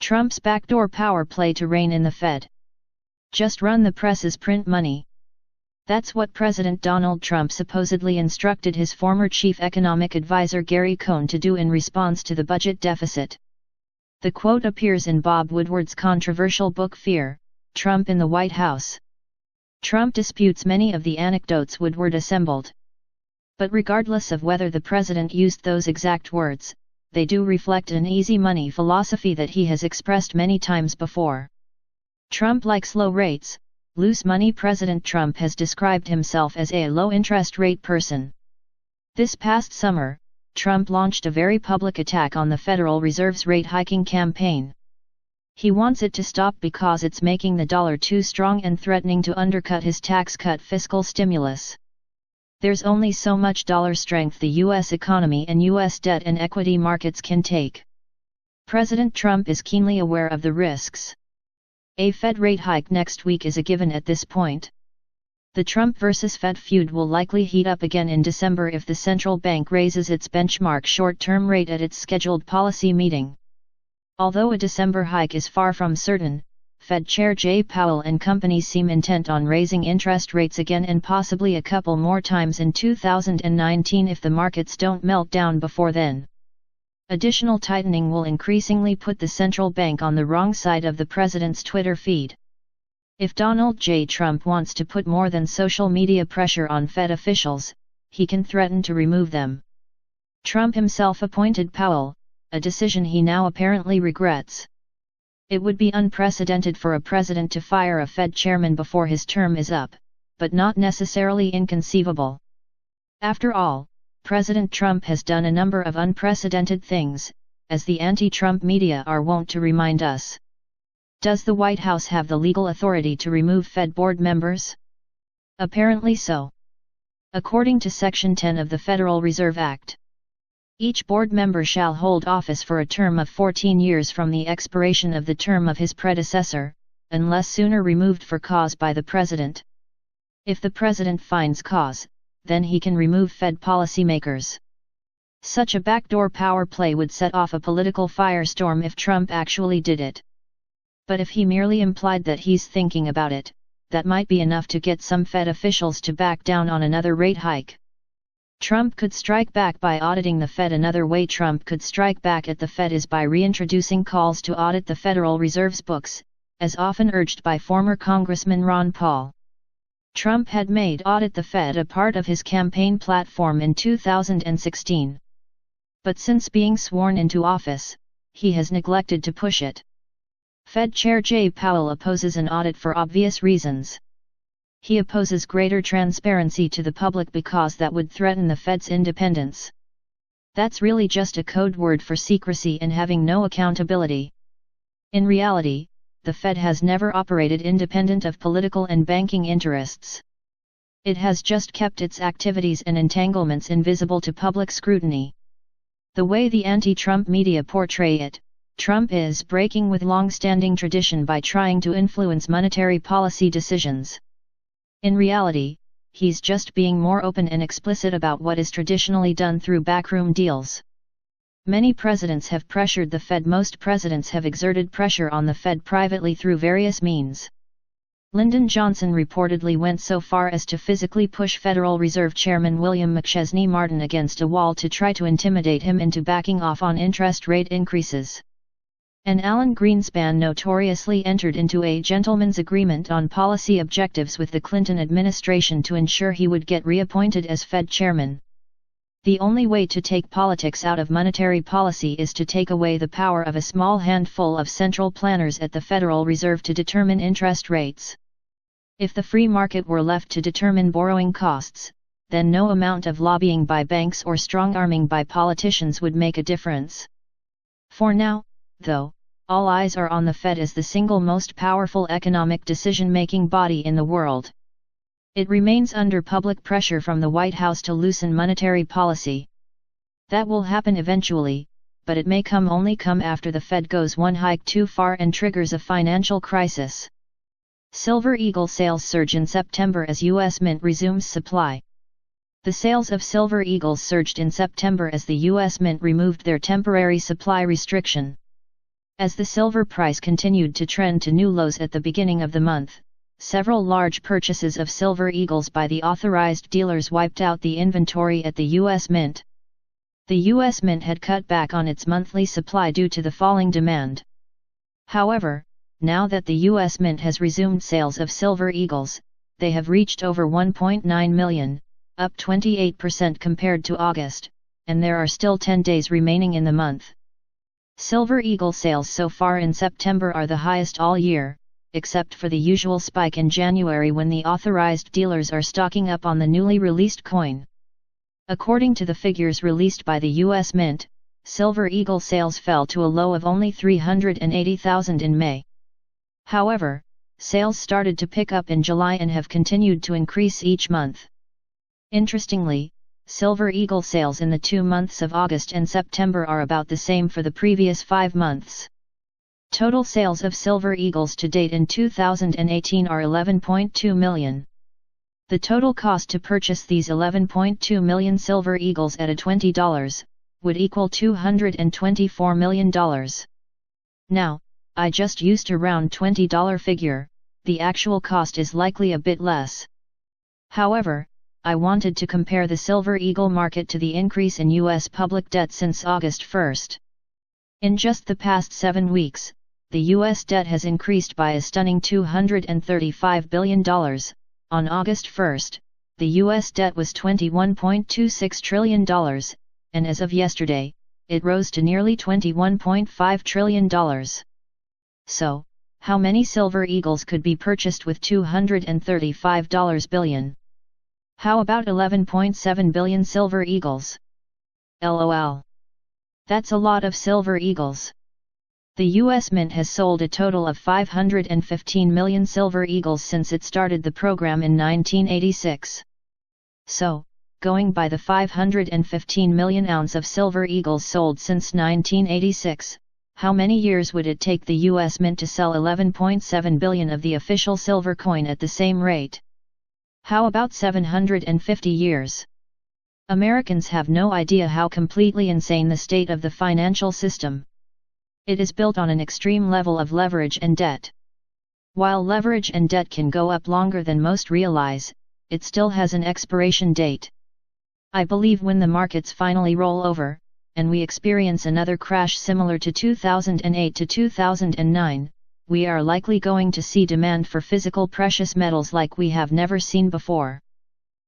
Trump's backdoor power play to rein in the Fed. Just run the press's print money. That's what President Donald Trump supposedly instructed his former chief economic advisor Gary Cohn to do in response to the budget deficit. The quote appears in Bob Woodward's controversial book Fear, Trump in the White House. Trump disputes many of the anecdotes Woodward assembled. But regardless of whether the president used those exact words, they do reflect an easy money philosophy that he has expressed many times before. Trump likes low rates, loose money. President Trump has described himself as a low-interest rate person. This past summer, Trump launched a very public attack on the Federal Reserve's rate-hiking campaign. He wants it to stop because it's making the dollar too strong and threatening to undercut his tax-cut fiscal stimulus. There's only so much dollar strength the U.S. economy and U.S. debt and equity markets can take. President Trump is keenly aware of the risks. A Fed rate hike next week is a given at this point. The Trump versus Fed feud will likely heat up again in December if the central bank raises its benchmark short-term rate at its scheduled policy meeting. Although a December hike is far from certain, Fed Chair Jay Powell and company seem intent on raising interest rates again and possibly a couple more times in 2019 if the markets don't melt down before then. Additional tightening will increasingly put the central bank on the wrong side of the president's Twitter feed. If Donald J. Trump wants to put more than social media pressure on Fed officials, he can threaten to remove them. Trump himself appointed Powell, a decision he now apparently regrets. It would be unprecedented for a president to fire a Fed chairman before his term is up, but not necessarily inconceivable. After all, President Trump has done a number of unprecedented things, as the anti-Trump media are wont to remind us. Does the White House have the legal authority to remove Fed board members? Apparently so. According to Section 10 of the Federal Reserve Act, each board member shall hold office for a term of 14 years from the expiration of the term of his predecessor, unless sooner removed for cause by the president. If the president finds cause, then he can remove Fed policymakers. Such a backdoor power play would set off a political firestorm if Trump actually did it. But if he merely implied that he's thinking about it, that might be enough to get some Fed officials to back down on another rate hike. Trump could strike back by auditing the Fed. Another way Trump could strike back at the Fed is by reintroducing calls to audit the Federal Reserve's books, as often urged by former Congressman Ron Paul. Trump had made audit the Fed a part of his campaign platform in 2016. But since being sworn into office, he has neglected to push it. Fed Chair Jay Powell opposes an audit for obvious reasons. He opposes greater transparency to the public because that would threaten the Fed's independence. That's really just a code word for secrecy and having no accountability. In reality, the Fed has never operated independent of political and banking interests. It has just kept its activities and entanglements invisible to public scrutiny. The way the anti-Trump media portray it, Trump is breaking with long-standing tradition by trying to influence monetary policy decisions. In reality, he's just being more open and explicit about what is traditionally done through backroom deals. Many presidents have pressured the Fed. Most presidents have exerted pressure on the Fed privately through various means. Lyndon Johnson reportedly went so far as to physically push Federal Reserve Chairman William McChesney Martin against a wall to try to intimidate him into backing off on interest rate increases. And Alan Greenspan notoriously entered into a gentleman's agreement on policy objectives with the Clinton administration to ensure he would get reappointed as Fed chairman. The only way to take politics out of monetary policy is to take away the power of a small handful of central planners at the Federal Reserve to determine interest rates. If the free market were left to determine borrowing costs, then no amount of lobbying by banks or strong-arming by politicians would make a difference. For now, though, all eyes are on the Fed as the single most powerful economic decision-making body in the world. It remains under public pressure from the White House to loosen monetary policy. That will happen eventually, but it may only come after the Fed goes one hike too far and triggers a financial crisis. Silver Eagle sales surge in September as U.S. Mint resumes supply. The sales of Silver Eagles surged in September as the U.S. Mint removed their temporary supply restriction. As the silver price continued to trend to new lows at the beginning of the month, several large purchases of Silver Eagles by the authorized dealers wiped out the inventory at the U.S. Mint. The U.S. Mint had cut back on its monthly supply due to the falling demand. However, now that the U.S. Mint has resumed sales of Silver Eagles, they have reached over 1.9 million, up 28% compared to August, and there are still 10 days remaining in the month. Silver Eagle sales so far in September are the highest all year, except for the usual spike in January when the authorized dealers are stocking up on the newly released coin. According to the figures released by the U.S. Mint, Silver Eagle sales fell to a low of only 380,000 in May. However, sales started to pick up in July and have continued to increase each month. Interestingly, Silver Eagle sales in the 2 months of August and September are about the same for the previous 5 months. Total sales of Silver Eagles to date in 2018 are 11.2 million. The total cost to purchase these 11.2 million Silver Eagles at a $20 would equal $224 million. Now, I just used a round $20 figure, the actual cost is likely a bit less. However, I wanted to compare the Silver Eagle market to the increase in U.S. public debt since August 1. In just the past 7 weeks, the U.S. debt has increased by a stunning $235 billion. On August 1, the U.S. debt was $21.26 trillion, and as of yesterday, it rose to nearly $21.5 trillion. So, how many Silver Eagles could be purchased with $235 billion? How about 11.7 billion Silver Eagles? LOL. That's a lot of Silver Eagles. The U.S. Mint has sold a total of 515 million Silver Eagles since it started the program in 1986. So, going by the 515 million ounce of Silver Eagles sold since 1986, how many years would it take the U.S. Mint to sell 11.7 billion of the official silver coin at the same rate? How about 750 years? Americans have no idea how completely insane the state of the financial system. It is built on an extreme level of leverage and debt. While leverage and debt can go up longer than most realize, it still has an expiration date. I believe when the markets finally roll over, and we experience another crash similar to 2008 to 2009, we are likely going to see demand for physical precious metals like we have never seen before.